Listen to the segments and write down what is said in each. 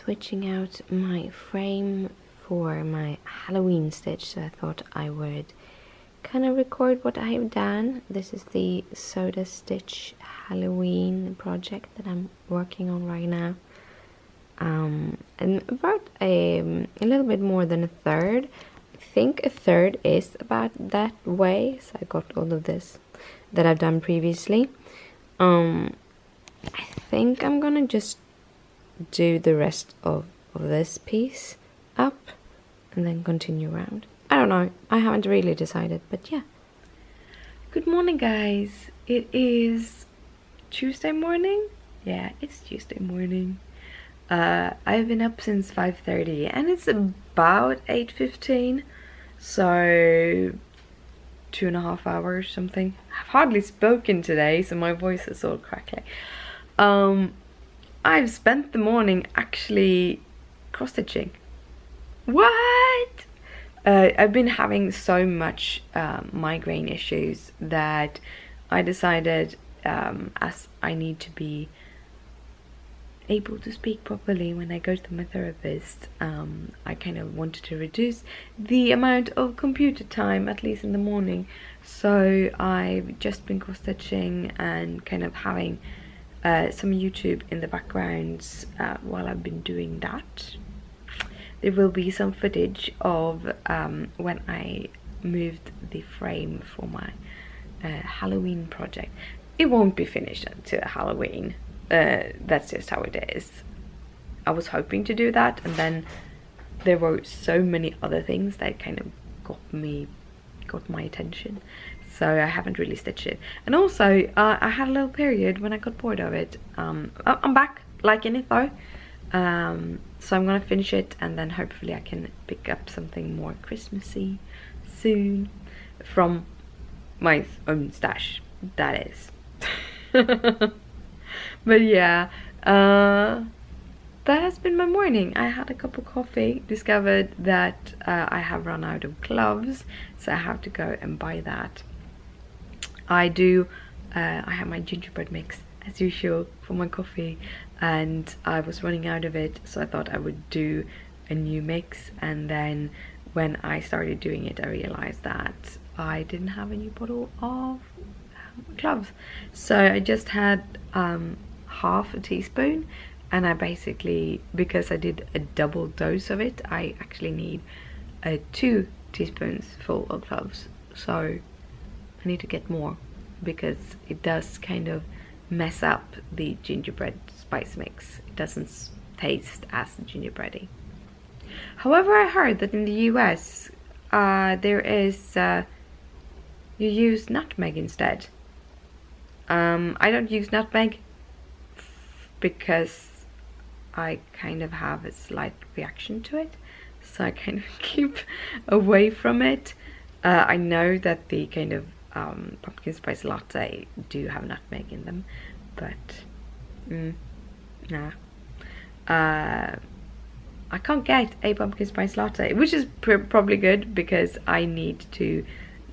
switching out my frame for my Halloween stitch, so I thought I would kind of record what I have done. This is the Soda Stitch Halloween project that I'm working on right now. And about a little bit more than a third. I think a third is about that way, so I got all of this that I've done previously. I think I'm gonna just do the rest of this piece up and then continue around. I don't know, I haven't really decided, but yeah. Good morning, guys. It is Tuesday morning. Yeah, it's Tuesday morning. I've been up since 5:30 and it's about 8:15, so 2.5 hours something. I've hardly spoken today, so my voice is all crackly. I've spent the morning actually cross-stitching. What? I've been having so much migraine issues that I decided, as I need to be able to speak properly when I go to my therapist, I kind of wanted to reduce the amount of computer time, at least in the morning. So I've just been cross-stitching and kind of having some YouTube in the background while I've been doing that. There will be some footage of when I moved the frame for my Halloween project. It won't be finished until Halloween. That's just how it is. I was hoping to do that, and then there were so many other things that kind of got my attention, so I haven't really stitched it. And also I had a little period when I got bored of it. I'm back liking it though, so I'm gonna finish it and then hopefully I can pick up something more Christmassy soon from my own stash, that is. But yeah, that has been my morning. I had a cup of coffee, discovered that I have run out of gloves, so I have to go and buy that. I have my gingerbread mix as usual for my coffee, and I was running out of it, so I thought I would do a new mix. And then when I started doing it, I realized that I didn't have a new bottle of gloves, so I just had half a teaspoon, and I basically, because I did a double dose of it, I actually need 2 teaspoons full of gloves. So I need to get more because it does kind of mess up the gingerbread spice mix. It doesn't taste as gingerbready. However, I heard that in the US there is you use nutmeg instead. I don't use nutmeg because I kind of have a slight reaction to it, so I kind of keep away from it. I know that the kind of pumpkin spice latte do have nutmeg in them, but nah. I can't get a pumpkin spice latte, which is probably good because I need to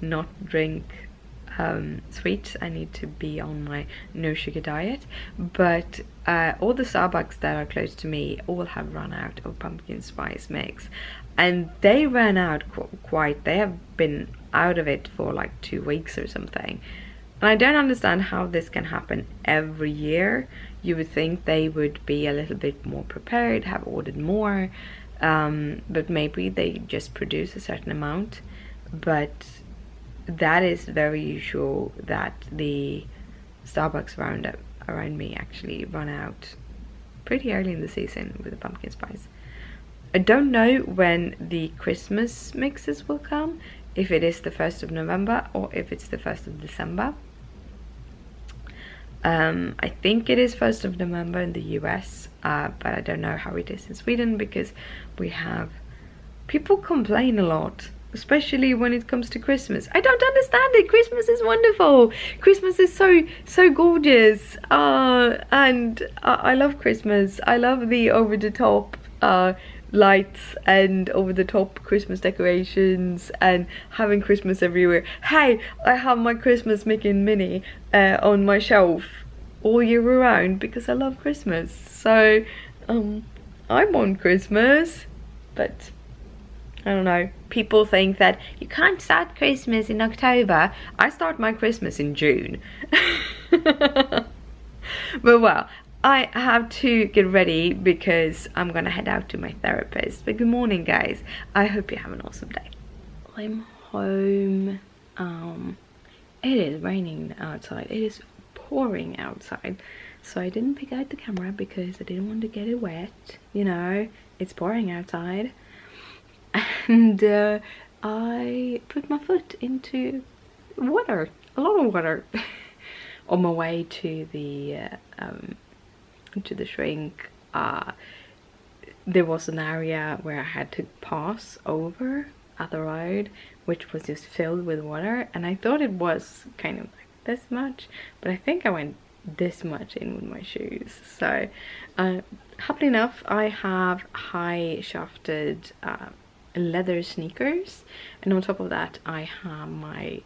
not drink sweets. I need to be on my no sugar diet, but all the Starbucks that are close to me all have run out of pumpkin spice mix, and they ran out they have been out of it for like 2 weeks or something. And I don't understand how this can happen every year. You would think they would be a little bit more prepared, have ordered more, but maybe they just produce a certain amount. But that is very usual that the Starbucks around me actually run out pretty early in the season with the pumpkin spice. I don't know when the Christmas mixes will come, if it is the 1st of November or if it's the 1st of December. I think it is 1st of November in the US, but I don't know how it is in Sweden because we have people complain a lot, especially when it comes to Christmas. I don't understand it. Christmas is wonderful. Christmas is so gorgeous, and I love Christmas. I love the over-the-top lights and over-the-top Christmas decorations and having Christmas everywhere. Hey, I have my Christmas Mickey and Minnie on my shelf all year around because I love Christmas. So I want Christmas, but I don't know. People think that you can't start Christmas in October. I start my Christmas in June. But well, I have to get ready because I'm gonna head out to my therapist. But good morning, guys. I hope you have an awesome day. I'm home. It is raining outside. It is pouring outside. So I didn't pick out the camera because I didn't want to get it wet. You know, it's pouring outside. And I put my foot into water, a lot of water, on my way to the shrink. There was an area where I had to pass over at the road, which was just filled with water, and I thought it was kind of like this much, but I think I went this much in with my shoes. So happily enough, I have high shafted leather sneakers, and on top of that I have my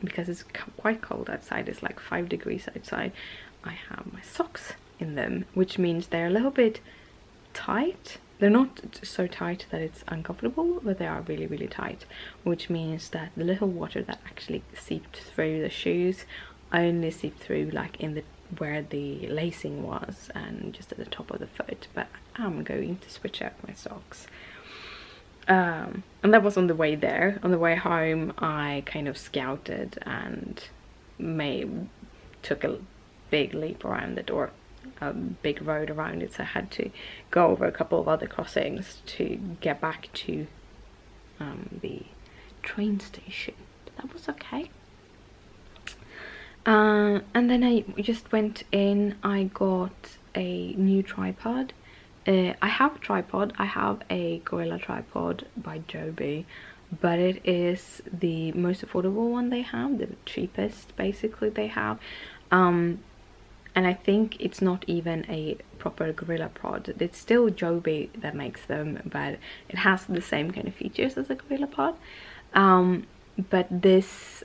because it's quite cold outside, it's like 5 degrees outside, I have my socks in them, which means they're a little bit tight. They're not so tight that it's uncomfortable, but they are really, really tight, which means that the little water that actually seeped through the shoes only seeped through like in the where the lacing was and just at the top of the foot. But I'm going to switch out my socks. And that was on the way there. On the way home I kind of scouted and took a big leap around the door, a big road around it, so I had to go over a couple of other crossings to get back to the train station, but that was okay. And then I just went in, I got a new tripod. I have a tripod, I have a Gorilla tripod by Joby, but it is the most affordable one they have, the cheapest basically they have. And I think it's not even a proper Gorilla pod. It's still Joby that makes them, but it has the same kind of features as a Gorilla pod. But this,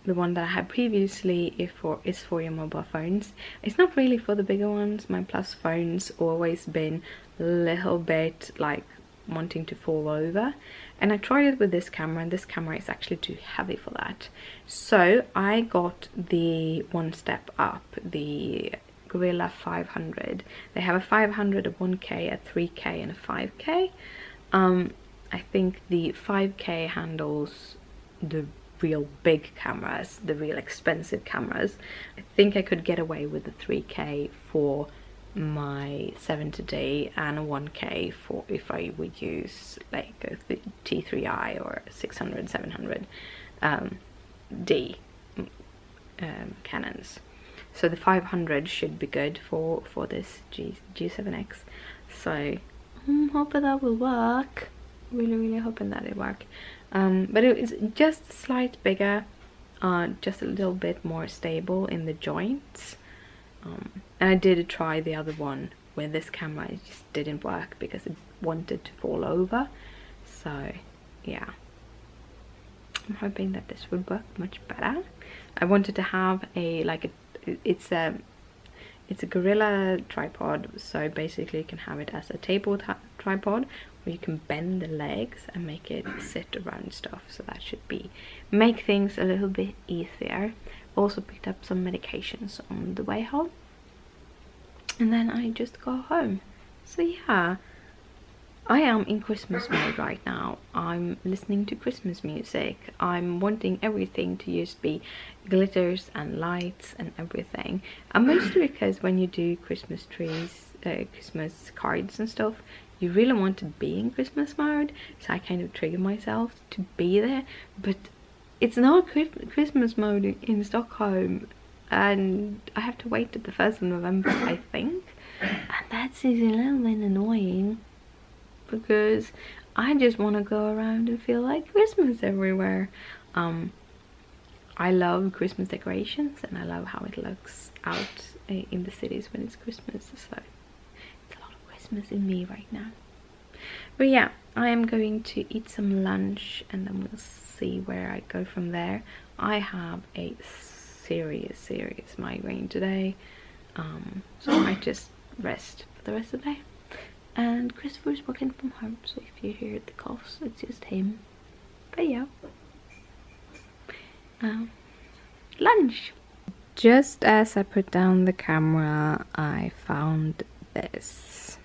the one that I had previously is for your mobile phones. It's not really for the bigger ones. My Plus phone's always been a little bit like wanting to fall over, and I tried it with this camera, and this camera is actually too heavy for that. So I got the one step up, the Gorilla 500. They have a 500, a 1K, a 3K and a 5K. I think the 5K handles the real big cameras, the real expensive cameras. I think I could get away with the 3K for my 70D and a 1K for if I would use like a T3i or 600, 700 D Canons. So the 500 should be good for this G7X. So I'm hoping that will work. Really hoping that it work. But it is just a slight bigger, just a little bit more stable in the joints. And I did try the other one with this camera, it just didn't work because it wanted to fall over. So yeah, I'm hoping that this would work much better. I wanted to have it's a Gorilla tripod, so basically you can have it as a table tripod, where you can bend the legs and make it sit around stuff, so that should make things a little bit easier. Also picked up some medications on the way home, and then I just go home. So yeah, I am in Christmas mode right now. I'm listening to Christmas music. I'm wanting everything to just be glitters and lights and everything. And mostly because when you do Christmas trees, Christmas cards and stuff, you really want to be in Christmas mode. So I kind of trigger myself to be there. But it's not Christmas mode in Stockholm. And I have to wait till the 1st of November, I think. And that's a little bit annoying, because I just want to go around and feel like Christmas everywhere. I love Christmas decorations, and I love how it looks out in the cities when it's Christmas, so it's a lot of Christmas in me right now. But yeah, I am going to eat some lunch and then we'll see where I go from there. I have a serious migraine today, so I might just rest for the rest of the day. and Christopher's working from home, so if you hear the coughs, it's just him. But yeah, lunch. Just as I put down the camera, I found this.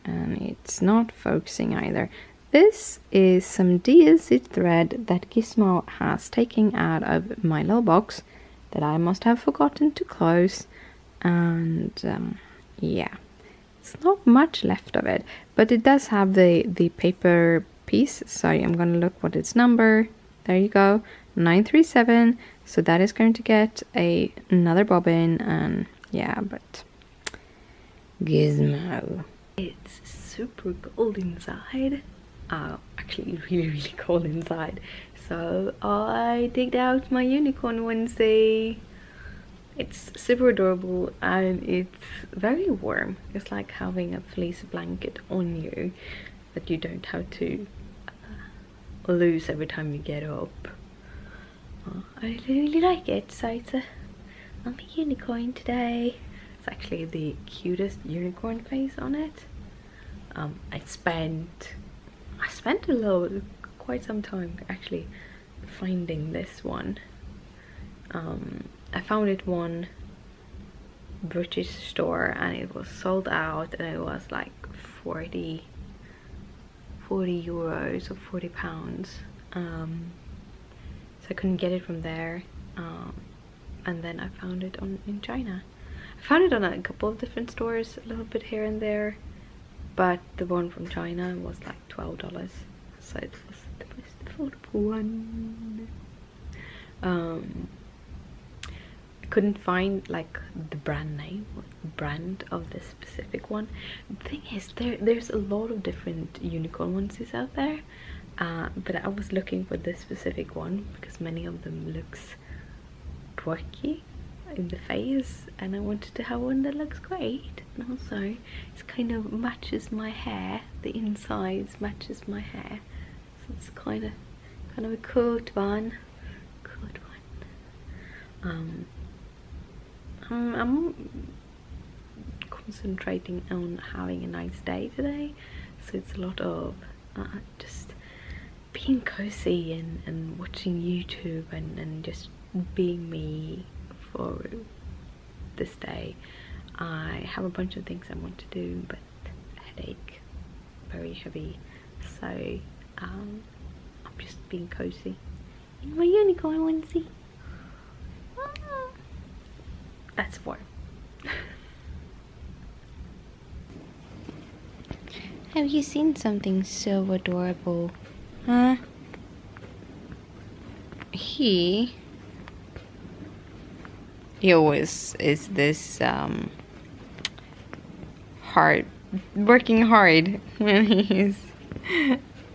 And it's not focusing either. This is some DSC thread that Gizmo has taken out of my little box that I must have forgotten to close. And yeah, it's not much left of it, but it does have the paper piece. So I'm gonna look what its number. There you go, 937. So that is going to get another bobbin, and yeah, but Gizmo. It's super cold inside. Actually really cold inside. So I digged out my unicorn onesie. It's super adorable and it's very warm. It's like having a fleece blanket on you that you don't have to lose every time you get up. I really like it. So I'm a unicorn today. It's actually the cutest unicorn face on it. I spent quite some time actually finding this one. I found it one British store and it was sold out, and it was like 40 euros or 40 pounds. So I couldn't get it from there, and then I found it in China. I found it on a couple of different stores, a little bit here and there, but the one from China was like $12, so it was the most affordable one. I couldn't find like the brand name or the brand of this specific one. The thing is, there's a lot of different unicorn onesies out there, but I was looking for this specific one because many of them looks quirky in the face, and I wanted to have one that looks great, and also it kind of matches my hair. The insides matches my hair, so it's kind of a cute one. I'm concentrating on having a nice day today, so it's a lot of just being cozy and watching YouTube and just being me for this day. I have a bunch of things I want to do, but headache, very heavy, so I'm just being cozy in my unicorn onesie. That's warm. Have you seen something so adorable? Huh? He always is this working hard when he's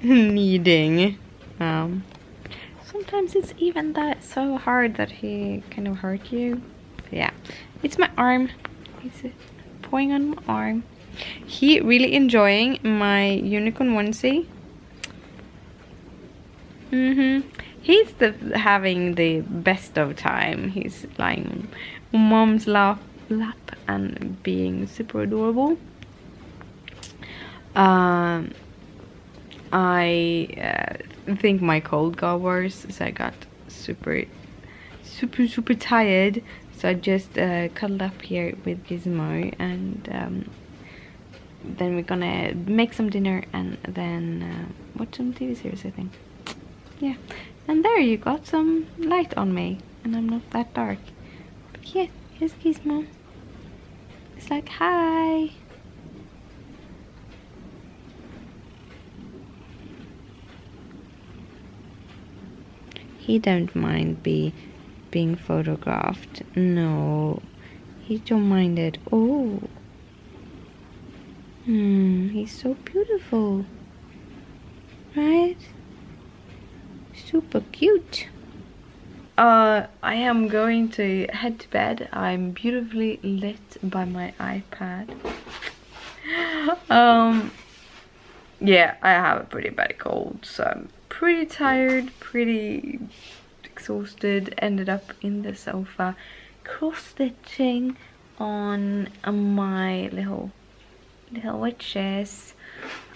kneading. Sometimes it's even that so hard that he kind of hurt you. Yeah, it's my arm. He's pulling on my arm. He really enjoying my unicorn onesie. He's having the best of time. He's lying on mom's lap and being super adorable. I think my cold got worse, so I got super tired. So I just cuddled up here with Gizmo, and then we're gonna make some dinner and then watch some TV series, I think. Yeah, and there you got some light on me, and I'm not that dark. But yeah, here's Gizmo. It's like, hi. He don't mind being photographed. No, he don't mind it. Oh, he's so beautiful, right? Super cute. I am going to head to bed. I'm beautifully lit by my iPad. Yeah, I have a pretty bad cold, so I'm pretty tired, pretty exhausted. Ended up in the sofa cross-stitching on my little wishes.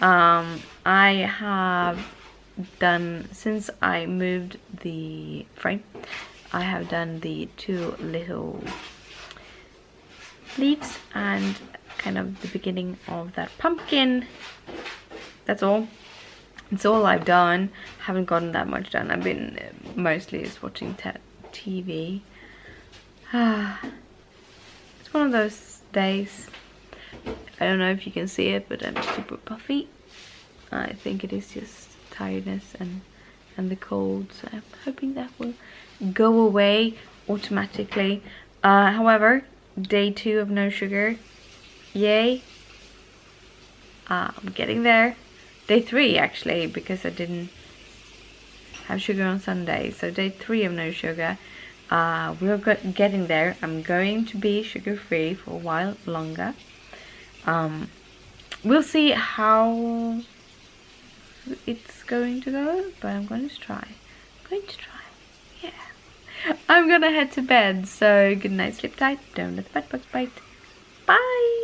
I have done, since I moved the frame, I have done the 2 little leaves and kind of the beginning of that pumpkin. That's all. It's all I've done. Haven't gotten that much done. I've been mostly just watching TV. It's one of those days. I don't know if you can see it, but I'm super puffy. I think it is just tiredness and the cold, so I'm hoping that will go away automatically. However, day 2 of no sugar, yay. I'm getting there. Day 3 actually, because I didn't have sugar on Sunday, so day 3 of no sugar. We're getting there. I'm going to be sugar free for a while longer. We'll see how it's going to go, but I'm going to try. Yeah. I'm gonna head to bed, so good night, sleep tight, don't let the bed bugs bite. Bye.